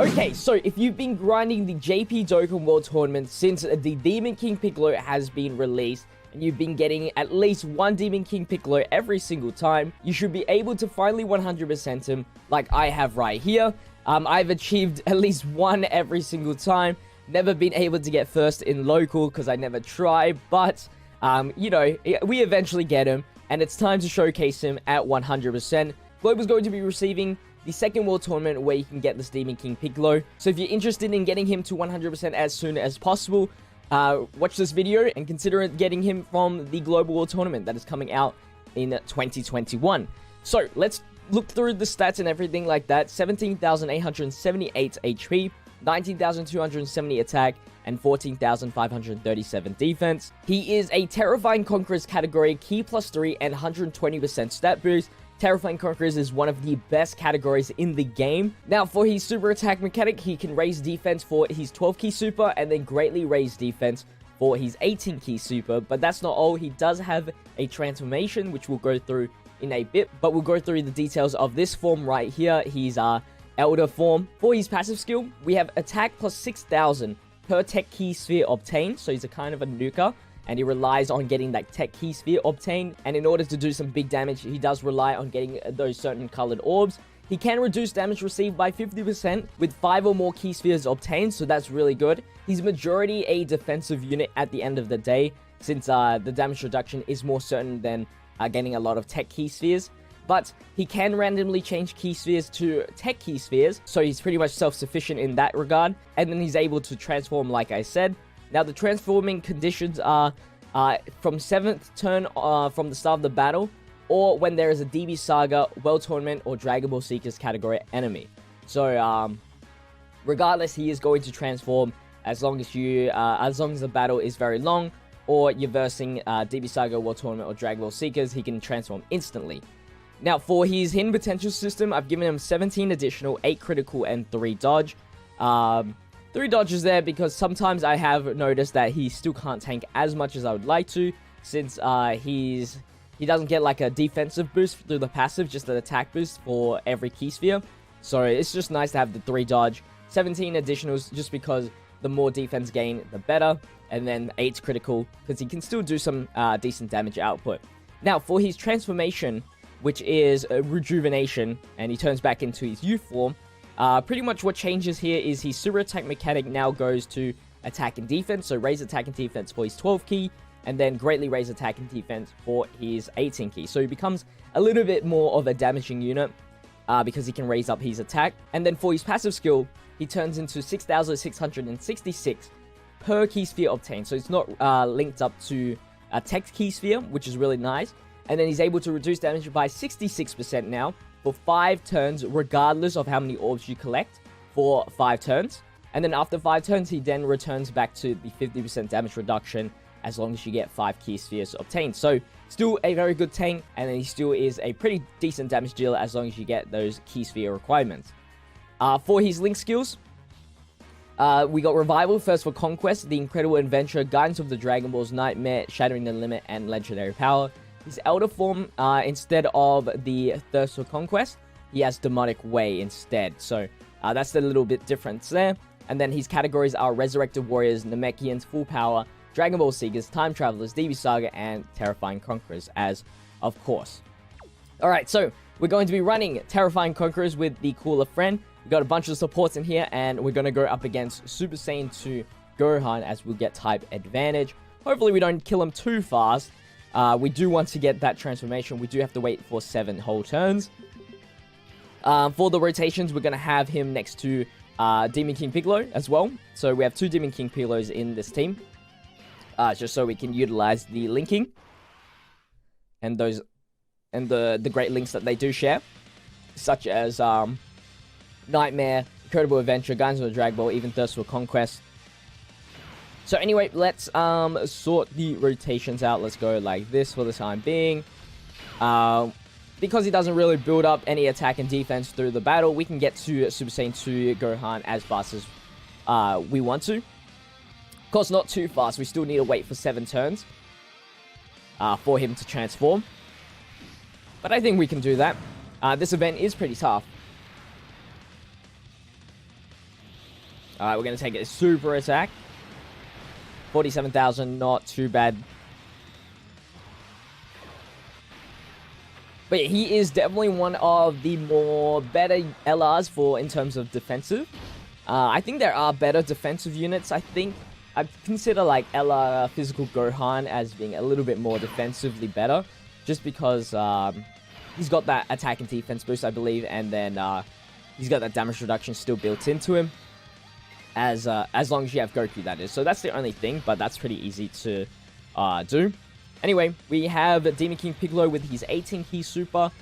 Okay, so if you've been grinding the JP Dokkan World Tournament since the Demon King Piccolo has been released, and you've been getting at least one Demon King Piccolo every single time, you should be able to finally 100% him like I have right here. I've achieved at least one every single time. Never been able to get first in local because I never try, but, you know, we eventually get him, and it's time to showcase him at 100%. Global's going to be receiving the second World Tournament where you can get this Demon King Piccolo. So if you're interested in getting him to 100% as soon as possible, watch this video and consider getting him from the Global World Tournament that is coming out in 2021. So let's look through the stats and everything like that. 17,878 HP, 19,270 attack, and 14,537 defense. He is a Terrifying Conquerors category, Key +3 and 120% stat boost. Terrifying Conquerors is one of the best categories in the game. Now, for his super attack mechanic, he can raise defense for his 12-key super and then greatly raise defense for his 18-key super. But that's not all. He does have a transformation, which we'll go through in a bit. But we'll go through the details of this form right here. He's Elder form. For his passive skill, we have attack plus 6,000 per tech key sphere obtained. So he's a kind of a nuker, and he relies on getting that tech key sphere obtained. And in order to do some big damage, he does rely on getting those certain colored orbs. He can reduce damage received by 50% with 5 or more key spheres obtained, so that's really good. He's majority a defensive unit at the end of the day, since the damage reduction is more certain than getting a lot of tech key spheres. But he can randomly change key spheres to tech key spheres, so he's pretty much self-sufficient in that regard. And then he's able to transform, like I said. Now, the transforming conditions are from 7th turn from the start of the battle, or when there is a DB Saga, World Tournament, or Dragon Ball Seekers category enemy. So, regardless, he is going to transform as long as the battle is very long, or you're versing DB Saga, World Tournament, or Dragon Ball Seekers, he can transform instantly. Now, for his hidden potential system, I've given him 17 additional, 8 critical, and 3 dodge. 3 dodges there because sometimes I have noticed that he still can't tank as much as I would like to, since he doesn't get like a defensive boost through the passive, just an attack boost for every key sphere. So it's just nice to have the 3 dodge, 17 additionals, just because the more defense gain, the better, and then 8 critical, because he can still do some decent damage output. Now, for his transformation, which is a rejuvenation, and he turns back into his youth form, pretty much what changes here is his super attack mechanic now goes to attack and defense. So raise attack and defense for his 12 key, and then greatly raise attack and defense for his 18 key. So he becomes a little bit more of a damaging unit because he can raise up his attack. And then for his passive skill, he turns into 6,666 per key sphere obtained. So it's not linked up to a tech key sphere, which is really nice. And then he's able to reduce damage by 66% now for 5 turns, regardless of how many orbs you collect for 5 turns. And then after 5 turns, he then returns back to the 50% damage reduction as long as you get 5 key spheres obtained. So still a very good tank, and then he still is a pretty decent damage dealer as long as you get those key sphere requirements. For his link skills, we got Revival first for Conquest, The Incredible Adventure, Guidance of the Dragon Balls, Nightmare, Shattering the Limit, and Legendary Power. His Elder form, instead of the Thirst for Conquest, he has Demonic Way instead. So that's a little bit difference there. And then his categories are Resurrected Warriors, Namekians, Full Power, Dragon Ball Seekers, Time Travelers, DB Saga, and Terrifying Conquerors, as of course. Alright, so we're going to be running Terrifying Conquerors with the Cooler Friend. We've got a bunch of supports in here, and we're going to go up against Super Saiyan 2 Gohan as we'll get type advantage. Hopefully we don't kill him too fast. We do want to get that transformation. We do have to wait for 7 whole turns. For the rotations, we're going to have him next to Demon King Piccolo as well. So we have 2 Demon King Piccolos in this team. Just so we can utilize the linking. And the great links that they do share. Such as Nightmare, Incredible Adventure, Guidance of the Dragon Ball, even Thirst for Conquest. So anyway, let's sort the rotations out. Let's go like this for the time being. Because he doesn't really build up any attack and defense through the battle, we can get to Super Saiyan 2 Gohan as fast as we want to. Of course, not too fast. We still need to wait for 7 turns for him to transform. But I think we can do that. This event is pretty tough. Alright, we're going to take a super attack. 47,000, not too bad. But yeah, he is definitely one of the more better LRs for in terms of defensive. I think there are better defensive units. I think I'd consider like LR Physical Gohan as being a little bit more defensively better. Just because he's got that attack and defense boost, I believe. And then he's got that damage reduction still built into him. As long as you have Goku, that is. So that's the only thing, but that's pretty easy to do. Anyway, we have Demon King Piccolo with his 18 key super,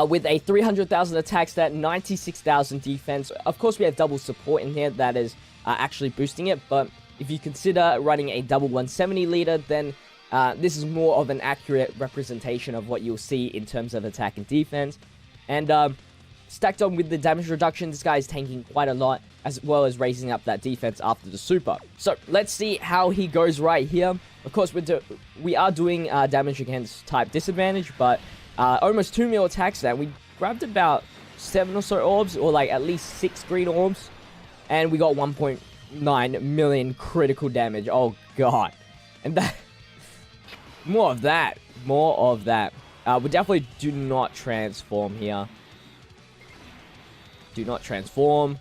with a 300,000 attack stat, 96,000 defense. Of course, we have double support in here that is actually boosting it, but if you consider running a double 170 leader, then this is more of an accurate representation of what you'll see in terms of attack and defense. And stacked on with the damage reduction, this guy is tanking quite a lot, as well as raising up that defense after the super. So let's see how he goes right here. Of course, we are doing damage against type disadvantage, but almost 2 mil attack stat. We grabbed about 7 or so orbs, or like at least 6 green orbs, and we got 1.9 million critical damage. Oh god. And that... More of that. We definitely do not transform here. Do not transform.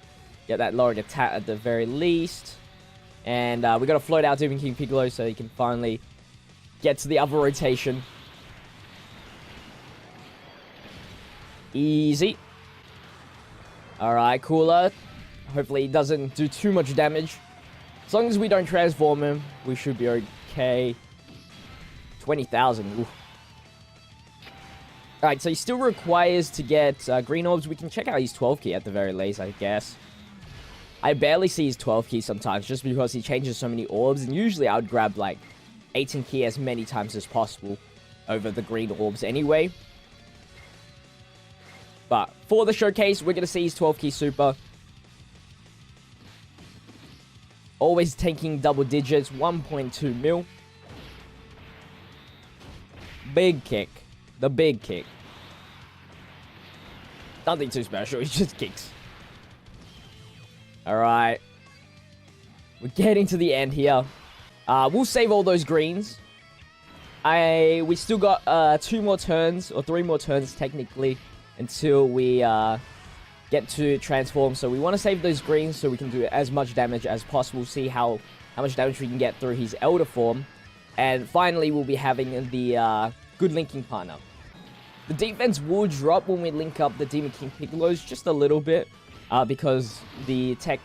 Get that lowering attack at the very least. And we got to float out Demon King Piccolo so he can finally get to the other rotation. Easy. Alright, Cooler. Hopefully he doesn't do too much damage. As long as we don't transform him, we should be okay. 20,000. Alright, so he still requires to get green orbs. We can check out his 12 key at the very least, I guess. I barely see his 12 key sometimes, just because he changes so many orbs. And usually I would grab like 18 key as many times as possible over the green orbs anyway. But for the showcase, we're going to see his 12 key super. Always tanking double digits, 1.2 mil. Big kick. The big kick. Nothing too special, he just kicks. Alright. We're getting to the end here. We'll save all those greens. We still got 2 more turns, or 3 more turns technically, until we get to transform. So we want to save those greens so we can do as much damage as possible. See how much damage we can get through his Elder form. And finally, we'll be having the good linking partner. The defense will drop when we link up the Demon King Piccolos just a little bit. Because the tech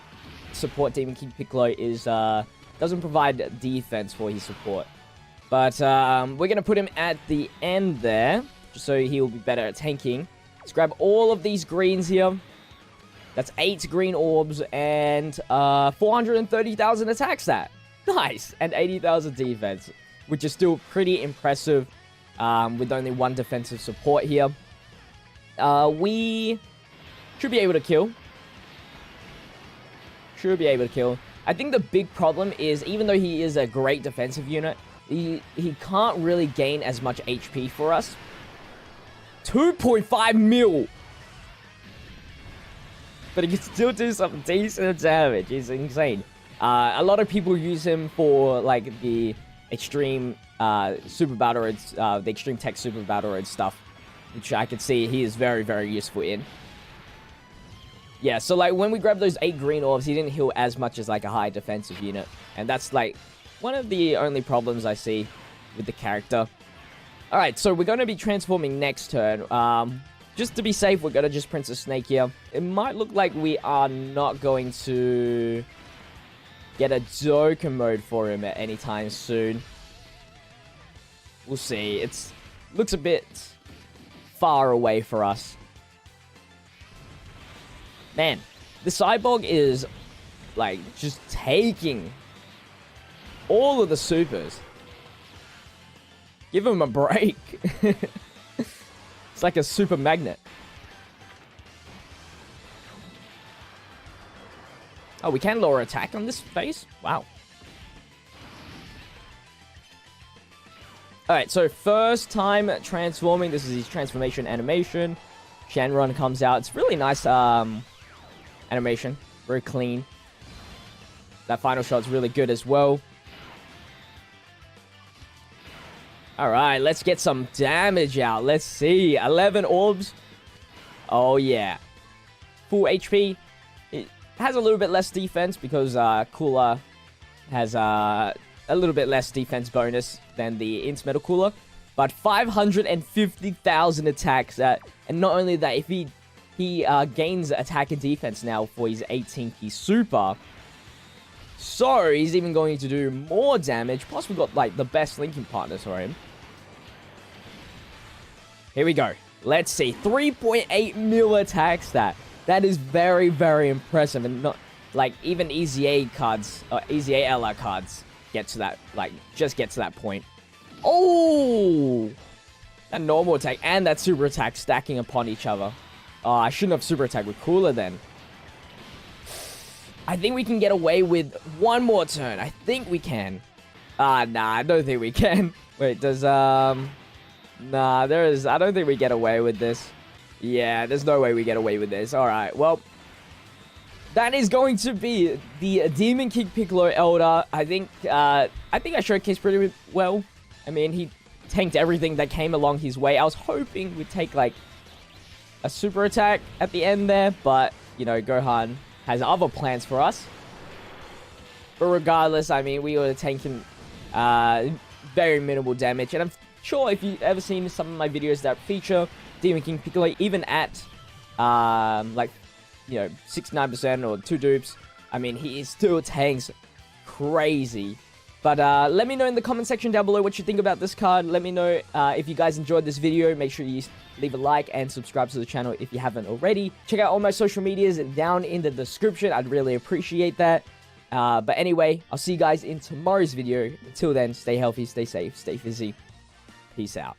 support Demon King Piccolo is doesn't provide defense for his support. But we're going to put him at the end there, just so he will be better at tanking. Let's grab all of these greens here. That's 8 green orbs and 430,000 attack stat. Nice! And 80,000 defense, which is still pretty impressive with only 1 defensive support here. We should be able to kill. I think the big problem is, even though he is a great defensive unit, he can't really gain as much HP for us. 2.5 mil! But he can still do some decent damage. It's insane. A lot of people use him for, like, the extreme super battle roads, the extreme tech super battle road stuff, which I can see he is very, very useful in. Yeah, so, like, when we grab those 8 green orbs, he didn't heal as much as, like, a high defensive unit. And that's, like, one of the only problems I see with the character. Alright, so we're going to be transforming next turn. Just to be safe, we're going to just Princess Snake here. It might look like we are not going to get a Dokkan mode for him at any time soon. We'll see. It looks a bit far away for us. Man, the Cyborg is, like, just taking all of the supers. Give him a break. It's like a super magnet. Oh, we can lower attack on this phase? Wow. Alright, so first time transforming. This is his transformation animation. Shenron comes out. It's really nice animation. Very clean. That final shot's really good as well. Alright, let's get some damage out. Let's see. 11 orbs. Oh, yeah. Full HP. It has a little bit less defense because Cooler has a little bit less defense bonus than the Int Metal Cooler. But 550,000 attacks. And not only that, if he gains attack and defense now for his 18 key super. So, he's even going to do more damage. Plus, we've got, like, the best linking partners for him. Here we go. Let's see. 3.8 mil attack stat. That is very, very impressive. And not, like, even Easy A cards, or Easy A LR cards get to that, like, just get to that point. Oh! That normal attack and that super attack stacking upon each other. Oh, I shouldn't have super attack with Cooler then. I think we can get away with one more turn. I think we can. Nah, I don't think we can. Wait, does, Nah, I don't think we get away with this. Yeah, there's no way we get away with this. Alright, well, that is going to be the Demon King Piccolo Elder. I think I showcased pretty well. I mean, he tanked everything that came along his way. I was hoping we'd take, like, a super attack at the end there, but, you know, Gohan has other plans for us. But regardless, I mean, we were taking very minimal damage, and I'm sure if you've ever seen some of my videos that feature Demon King Piccolo, even at, like, you know, 69% or 2 dupes, I mean, he still tanks crazy. But let me know in the comment section down below what you think about this card. Let me know if you guys enjoyed this video. Make sure you leave a like and subscribe to the channel if you haven't already. Check out all my social medias down in the description. I'd really appreciate that. But anyway, I'll see you guys in tomorrow's video. Until then, stay healthy, stay safe, stay fizzy. Peace out.